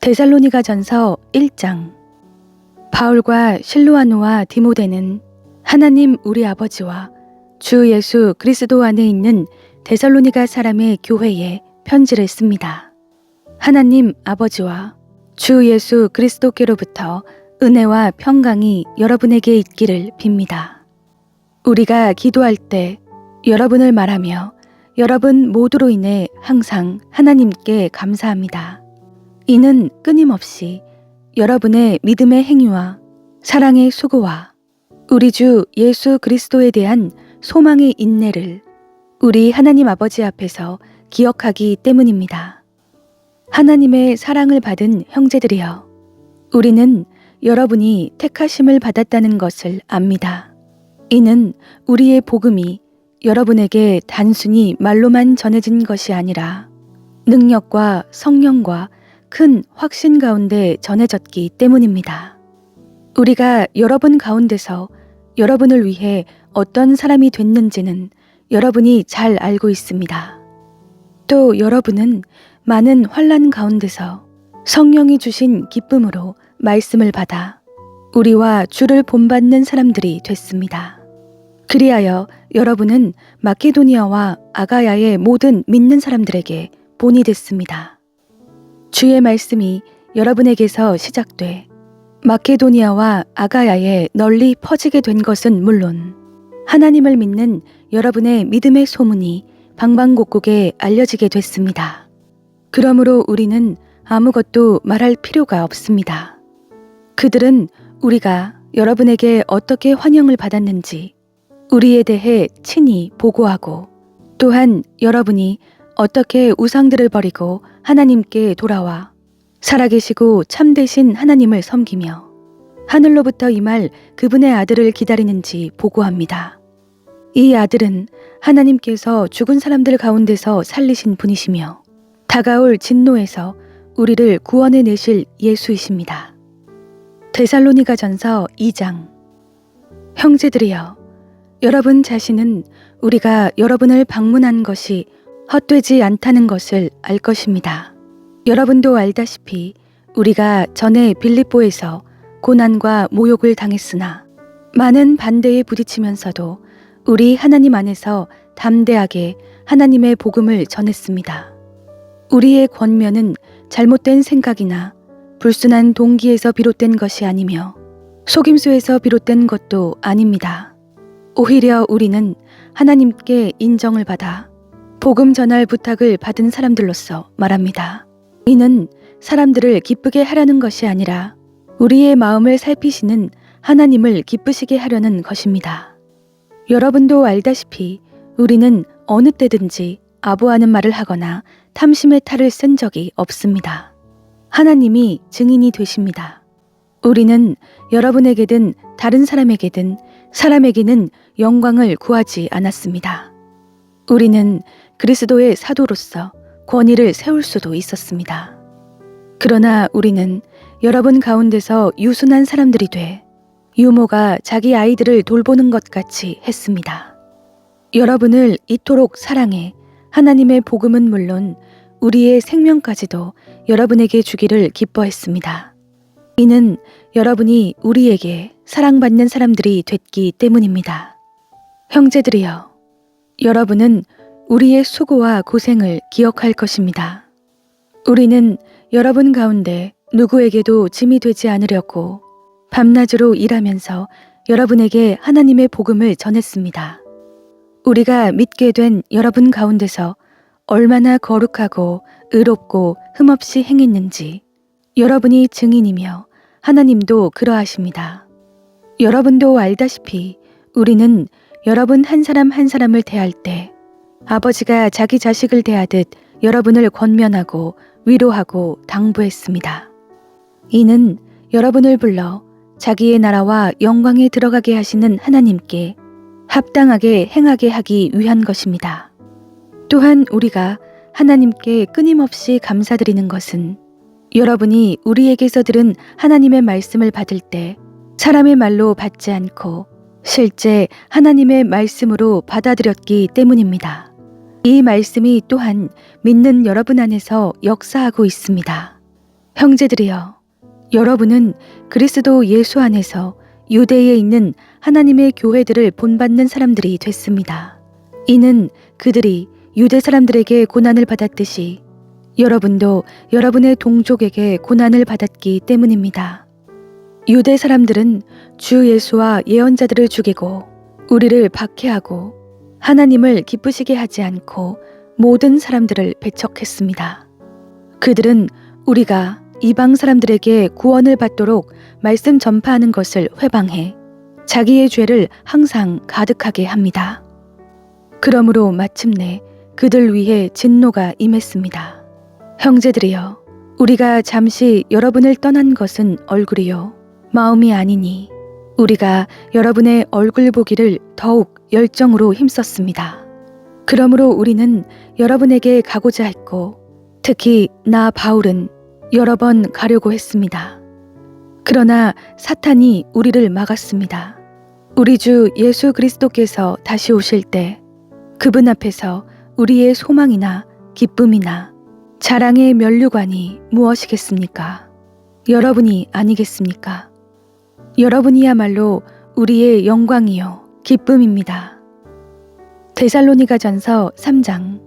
데살로니가전서 1장. 바울과 실로아노와 디모데는 하나님 우리 아버지와 주 예수 그리스도 안에 있는 데살로니가 사람의 교회에 편지를 씁니다. 하나님 아버지와 주 예수 그리스도께로부터 은혜와 평강이 여러분에게 있기를 빕니다. 우리가 기도할 때 여러분을 말하며 여러분 모두로 인해 항상 하나님께 감사합니다. 이는 끊임없이 여러분의 믿음의 행위와 사랑의 수고와 우리 주 예수 그리스도에 대한 소망의 인내를 우리 하나님 아버지 앞에서 기억하기 때문입니다. 하나님의 사랑을 받은 형제들이여, 우리는 여러분이 택하심을 받았다는 것을 압니다. 이는 우리의 복음이 여러분에게 단순히 말로만 전해진 것이 아니라 능력과 성령과 큰 확신 가운데 전해졌기 때문입니다. 우리가 여러분 가운데서 여러분을 위해 어떤 사람이 됐는지는 여러분이 잘 알고 있습니다. 또 여러분은 많은 환난 가운데서 성령이 주신 기쁨으로 말씀을 받아 우리와 주를 본받는 사람들이 됐습니다. 그리하여 여러분은 마케도니아와 아가야의 모든 믿는 사람들에게 본이 됐습니다. 주의 말씀이 여러분에게서 시작돼 마케도니아와 아가야에 널리 퍼지게 된 것은 물론 하나님을 믿는 여러분의 믿음의 소문이 방방곡곡에 알려지게 됐습니다. 그러므로 우리는 아무것도 말할 필요가 없습니다. 그들은 우리가 여러분에게 어떻게 환영을 받았는지 우리에 대해 친히 보고하고, 또한 여러분이 어떻게 우상들을 버리고 하나님께 돌아와 살아계시고 참되신 하나님을 섬기며 하늘로부터 임할 그분의 아들을 기다리는지 보고합니다. 이 아들은 하나님께서 죽은 사람들 가운데서 살리신 분이시며 다가올 진노에서 우리를 구원해 내실 예수이십니다. 데살로니가전서 2장. 형제들이여, 여러분 자신은 우리가 여러분을 방문한 것이 헛되지 않다는 것을 알 것입니다. 여러분도 알다시피 우리가 전에 빌립보에서 고난과 모욕을 당했으나 많은 반대에 부딪히면서도 우리 하나님 안에서 담대하게 하나님의 복음을 전했습니다. 우리의 권면은 잘못된 생각이나 불순한 동기에서 비롯된 것이 아니며 속임수에서 비롯된 것도 아닙니다. 오히려 우리는 하나님께 인정을 받아 복음 전할 부탁을 받은 사람들로서 말합니다. 이는 사람들을 기쁘게 하려는 것이 아니라 우리의 마음을 살피시는 하나님을 기쁘시게 하려는 것입니다. 여러분도 알다시피 우리는 어느 때든지 아부하는 말을 하거나 탐심의 탈을 쓴 적이 없습니다. 하나님이 증인이 되십니다. 우리는 여러분에게든 다른 사람에게는 영광을 구하지 않았습니다. 우리는 그리스도의 사도로서 권위를 세울 수도 있었습니다. 그러나 우리는 여러분 가운데서 유순한 사람들이 돼 유모가 자기 아이들을 돌보는 것 같이 했습니다. 여러분을 이토록 사랑해 하나님의 복음은 물론 우리의 생명까지도 여러분에게 주기를 기뻐했습니다. 이는 여러분이 우리에게 사랑받는 사람들이 됐기 때문입니다. 형제들이여, 여러분은 우리의 수고와 고생을 기억할 것입니다. 우리는 여러분 가운데 누구에게도 짐이 되지 않으려고 밤낮으로 일하면서 여러분에게 하나님의 복음을 전했습니다. 우리가 믿게 된 여러분 가운데서 얼마나 거룩하고 의롭고 흠없이 행했는지 여러분이 증인이며 하나님도 그러하십니다. 여러분도 알다시피 우리는 여러분 한 사람 한 사람을 대할 때 아버지가 자기 자식을 대하듯 여러분을 권면하고 위로하고 당부했습니다. 이는 여러분을 불러 자기의 나라와 영광에 들어가게 하시는 하나님께 합당하게 행하게 하기 위한 것입니다. 또한 우리가 하나님께 끊임없이 감사드리는 것은 여러분이 우리에게서 들은 하나님의 말씀을 받을 때 사람의 말로 받지 않고 실제 하나님의 말씀으로 받아들였기 때문입니다. 이 말씀이 또한 믿는 여러분 안에서 역사하고 있습니다. 형제들이여, 여러분은 그리스도 예수 안에서 유대에 있는 하나님의 교회들을 본받는 사람들이 됐습니다. 이는 그들이 유대 사람들에게 고난을 받았듯이 여러분도 여러분의 동족에게 고난을 받았기 때문입니다. 유대 사람들은 주 예수와 예언자들을 죽이고 우리를 박해하고 하나님을 기쁘시게 하지 않고 모든 사람들을 배척했습니다. 그들은 우리가 이방 사람들에게 구원을 받도록 말씀 전파하는 것을 회방해 자기의 죄를 항상 가득하게 합니다. 그러므로 마침내 그들 위해 진노가 임했습니다. 형제들이여, 우리가 잠시 여러분을 떠난 것은 얼굴이요 마음이 아니니 우리가 여러분의 얼굴 보기를 더욱 열정으로 힘썼습니다. 그러므로 우리는 여러분에게 가고자 했고 특히 나 바울은 여러 번 가려고 했습니다. 그러나 사탄이 우리를 막았습니다. 우리 주 예수 그리스도께서 다시 오실 때 그분 앞에서 우리의 소망이나 기쁨이나 자랑의 면류관이 무엇이겠습니까? 여러분이 아니겠습니까? 여러분이야말로 우리의 영광이요 기쁨입니다. 데살로니가전서 3장.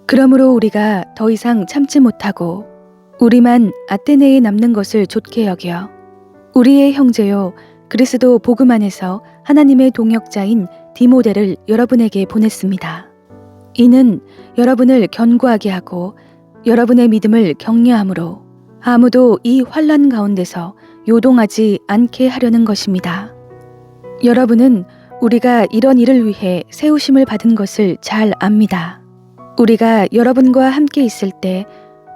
그러므로 우리가 더 이상 참지 못하고 우리만 아테네에 남는 것을 좋게 여겨 우리의 형제요 그리스도 복음 안에서 하나님의 동역자인 디모데를 여러분에게 보냈습니다. 이는 여러분을 견고하게 하고 여러분의 믿음을 격려함으로 아무도 이 환난 가운데서 요동하지 않게 하려는 것입니다. 여러분은 우리가 이런 일을 위해 세우심을 받은 것을 잘 압니다. 우리가 여러분과 함께 있을 때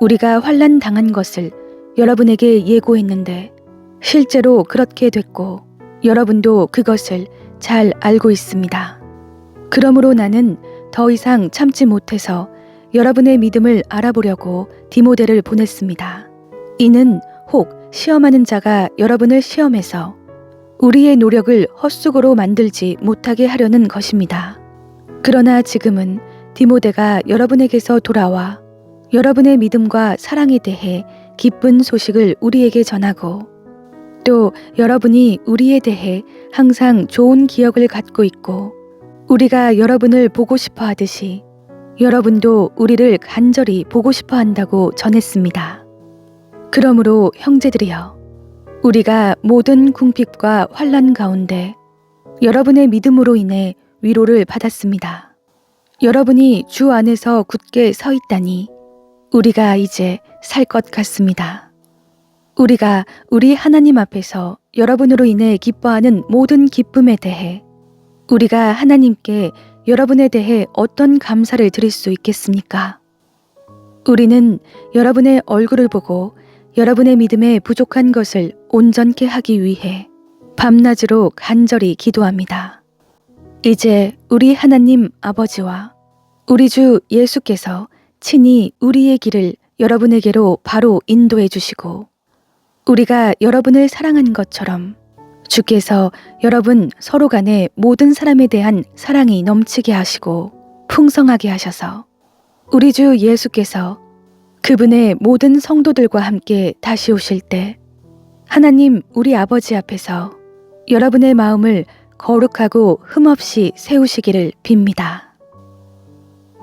우리가 환난 당한 것을 여러분에게 예고했는데 실제로 그렇게 됐고 여러분도 그것을 잘 알고 있습니다. 그러므로 나는 더 이상 참지 못해서 여러분의 믿음을 알아보려고 디모데를 보냈습니다. 이는 혹 시험하는 자가 여러분을 시험해서 우리의 노력을 헛수고로 만들지 못하게 하려는 것입니다. 그러나 지금은 디모데가 여러분에게서 돌아와 여러분의 믿음과 사랑에 대해 기쁜 소식을 우리에게 전하고 또 여러분이 우리에 대해 항상 좋은 기억을 갖고 있고 우리가 여러분을 보고 싶어 하듯이 여러분도 우리를 간절히 보고 싶어 한다고 전했습니다. 그러므로 형제들이여, 우리가 모든 궁핍과 환난 가운데 여러분의 믿음으로 인해 위로를 받았습니다. 여러분이 주 안에서 굳게 서 있다니 우리가 이제 살 것 같습니다. 우리가 우리 하나님 앞에서 여러분으로 인해 기뻐하는 모든 기쁨에 대해 우리가 하나님께 여러분에 대해 어떤 감사를 드릴 수 있겠습니까? 우리는 여러분의 얼굴을 보고 여러분의 믿음에 부족한 것을 온전케 하기 위해 밤낮으로 간절히 기도합니다. 이제 우리 하나님 아버지와 우리 주 예수께서 친히 우리의 길을 여러분에게로 바로 인도해 주시고 우리가 여러분을 사랑한 것처럼 주께서 여러분 서로 간에 모든 사람에 대한 사랑이 넘치게 하시고 풍성하게 하셔서 우리 주 예수께서 그분의 모든 성도들과 함께 다시 오실 때 하나님 우리 아버지 앞에서 여러분의 마음을 거룩하고 흠없이 세우시기를 빕니다.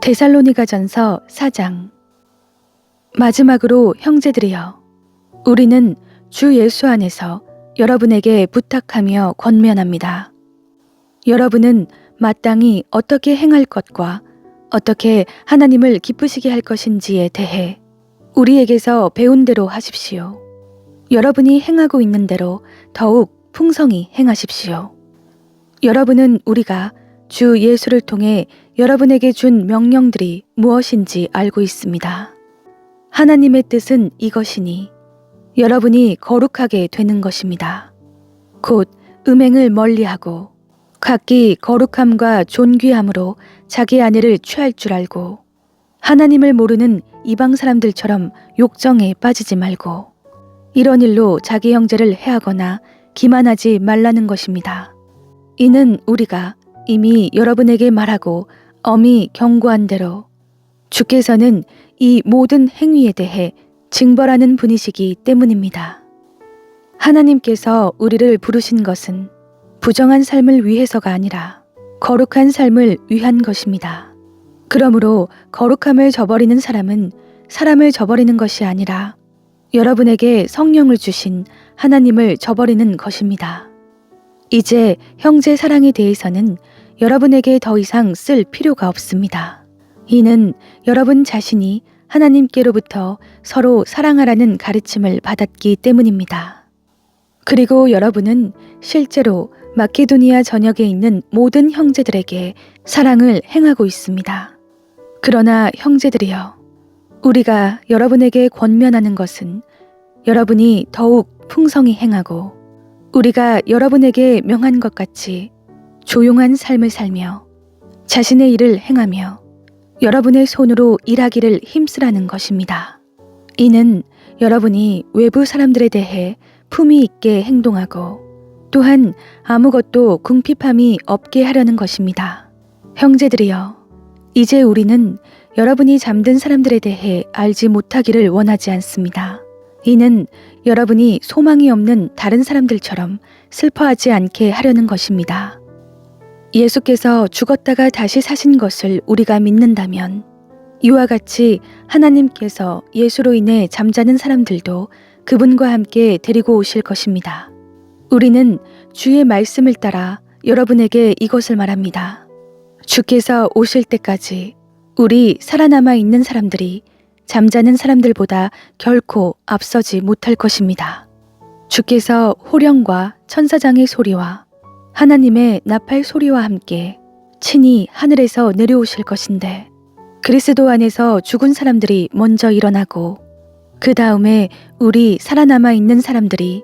데살로니가전서 4장. 마지막으로 형제들이여, 우리는 주 예수 안에서 여러분에게 부탁하며 권면합니다. 여러분은 마땅히 어떻게 행할 것과 어떻게 하나님을 기쁘시게 할 것인지에 대해 우리에게서 배운 대로 하십시오. 여러분이 행하고 있는 대로 더욱 풍성히 행하십시오. 여러분은 우리가 주 예수를 통해 여러분에게 준 명령들이 무엇인지 알고 있습니다. 하나님의 뜻은 이것이니 여러분이 거룩하게 되는 것입니다. 곧 음행을 멀리하고 각기 거룩함과 존귀함으로 자기 아내를 취할 줄 알고 하나님을 모르는 이방 사람들처럼 욕정에 빠지지 말고 이런 일로 자기 형제를 해하거나 기만하지 말라는 것입니다. 이는 우리가 이미 여러분에게 말하고 엄히 경고한 대로 주께서는 이 모든 행위에 대해 징벌하는 분이시기 때문입니다. 하나님께서 우리를 부르신 것은 부정한 삶을 위해서가 아니라 거룩한 삶을 위한 것입니다. 그러므로 거룩함을 저버리는 사람은 사람을 저버리는 것이 아니라 여러분에게 성령을 주신 하나님을 저버리는 것입니다. 이제 형제 사랑에 대해서는 여러분에게 더 이상 쓸 필요가 없습니다. 이는 여러분 자신이 하나님께로부터 서로 사랑하라는 가르침을 받았기 때문입니다. 그리고 여러분은 실제로 마케도니아 전역에 있는 모든 형제들에게 사랑을 행하고 있습니다. 그러나 형제들이여, 우리가 여러분에게 권면하는 것은 여러분이 더욱 풍성히 행하고 우리가 여러분에게 명한 것 같이 조용한 삶을 살며 자신의 일을 행하며 여러분의 손으로 일하기를 힘쓰라는 것입니다. 이는 여러분이 외부 사람들에 대해 품위 있게 행동하고 또한 아무것도 궁핍함이 없게 하려는 것입니다. 형제들이여, 이제 우리는 여러분이 잠든 사람들에 대해 알지 못하기를 원하지 않습니다. 이는 여러분이 소망이 없는 다른 사람들처럼 슬퍼하지 않게 하려는 것입니다. 예수께서 죽었다가 다시 사신 것을 우리가 믿는다면 이와 같이 하나님께서 예수로 인해 잠자는 사람들도 그분과 함께 데리고 오실 것입니다. 우리는 주의 말씀을 따라 여러분에게 이것을 말합니다. 주께서 오실 때까지 우리 살아남아 있는 사람들이 잠자는 사람들보다 결코 앞서지 못할 것입니다. 주께서 호령과 천사장의 소리와 하나님의 나팔 소리와 함께 친히 하늘에서 내려오실 것인데 그리스도 안에서 죽은 사람들이 먼저 일어나고 그 다음에 우리 살아남아 있는 사람들이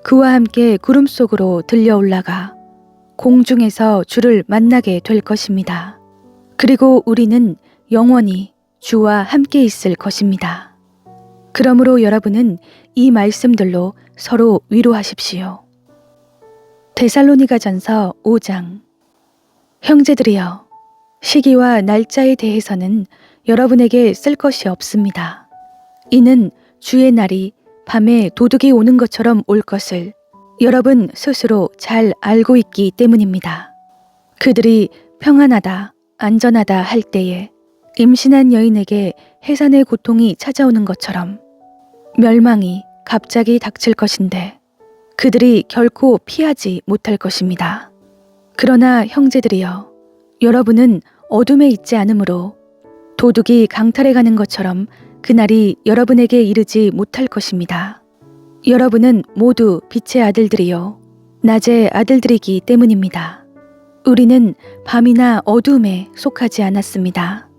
그와 함께 구름 속으로 들려 올라가 공중에서 주를 만나게 될 것입니다. 그리고 우리는 영원히 주와 함께 있을 것입니다. 그러므로 여러분은 이 말씀들로 서로 위로하십시오. 데살로니가전서 5장. 형제들이여, 시기와 날짜에 대해서는 여러분에게 쓸 것이 없습니다. 이는 주의 날이 밤에 도둑이 오는 것처럼 올 것을 여러분 스스로 잘 알고 있기 때문입니다. 그들이 평안하다, 안전하다 할 때에 임신한 여인에게 해산의 고통이 찾아오는 것처럼 멸망이 갑자기 닥칠 것인데 그들이 결코 피하지 못할 것입니다. 그러나 형제들이여, 여러분은 어둠에 있지 않으므로 도둑이 강탈해 가는 것처럼 그날이 여러분에게 이르지 못할 것입니다. 여러분은 모두 빛의 아들들이요 낮의 아들들이기 때문입니다. 우리는 밤이나 어두움에 속하지 않았습니다.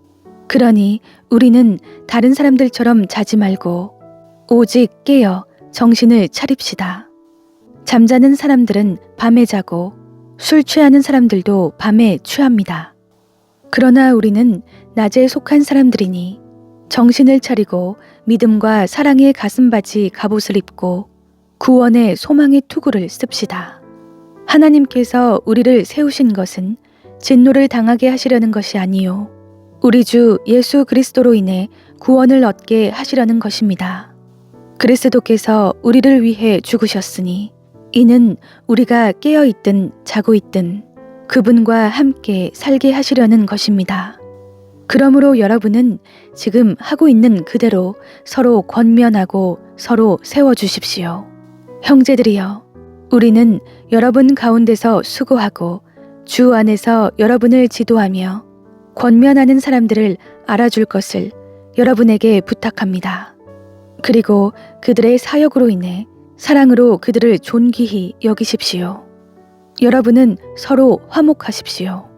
그러니 우리는 다른 사람들처럼 자지 말고 오직 깨어 정신을 차립시다. 잠자는 사람들은 밤에 자고 술 취하는 사람들도 밤에 취합니다. 그러나 우리는 낮에 속한 사람들이니 정신을 차리고 믿음과 사랑의 가슴바지 갑옷을 입고 구원의 소망의 투구를 씁시다. 하나님께서 우리를 세우신 것은 진노를 당하게 하시려는 것이 아니요 우리 주 예수 그리스도로 인해 구원을 얻게 하시려는 것입니다. 그리스도께서 우리를 위해 죽으셨으니 이는 우리가 깨어 있든 자고 있든 그분과 함께 살게 하시려는 것입니다. 그러므로 여러분은 지금 하고 있는 그대로 서로 권면하고 서로 세워주십시오. 형제들이여, 우리는 여러분 가운데서 수고하고 주 안에서 여러분을 지도하며 권면하는 사람들을 알아줄 것을 여러분에게 부탁합니다. 그리고 그들의 사역으로 인해 사랑으로 그들을 존귀히 여기십시오. 여러분은 서로 화목하십시오.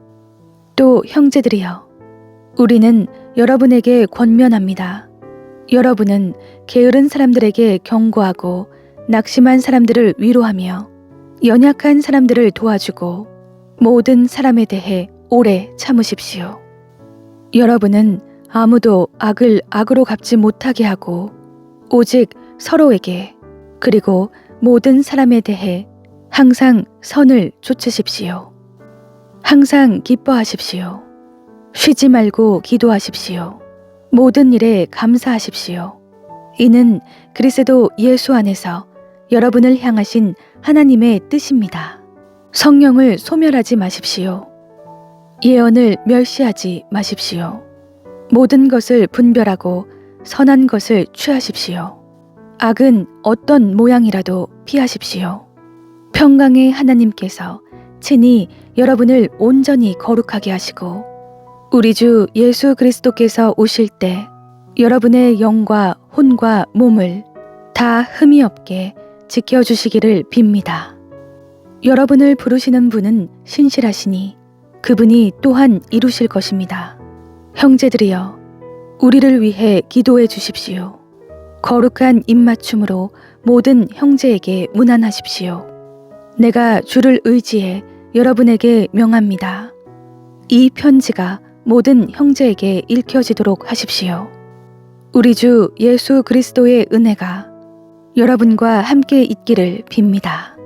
또 형제들이여, 우리는 여러분에게 권면합니다. 여러분은 게으른 사람들에게 경고하고 낙심한 사람들을 위로하며 연약한 사람들을 도와주고 모든 사람에 대해 오래 참으십시오. 여러분은 아무도 악을 악으로 갚지 못하게 하고 오직 서로에게 그리고 모든 사람에 대해 항상 선을 좇으십시오. 항상 기뻐하십시오. 쉬지 말고 기도하십시오. 모든 일에 감사하십시오. 이는 그리스도 예수 안에서 여러분을 향하신 하나님의 뜻입니다. 성령을 소멸하지 마십시오. 예언을 멸시하지 마십시오. 모든 것을 분별하고 선한 것을 취하십시오. 악은 어떤 모양이라도 피하십시오. 평강의 하나님께서 친히 여러분을 온전히 거룩하게 하시고 우리 주 예수 그리스도께서 오실 때 여러분의 영과 혼과 몸을 다 흠이 없게 지켜주시기를 빕니다. 여러분을 부르시는 분은 신실하시니 그분이 또한 이루실 것입니다. 형제들이여, 우리를 위해 기도해 주십시오. 거룩한 입맞춤으로 모든 형제에게 문안하십시오. 내가 주를 의지해 여러분에게 명합니다. 이 편지가 모든 형제에게 읽혀지도록 하십시오. 우리 주 예수 그리스도의 은혜가 여러분과 함께 있기를 빕니다.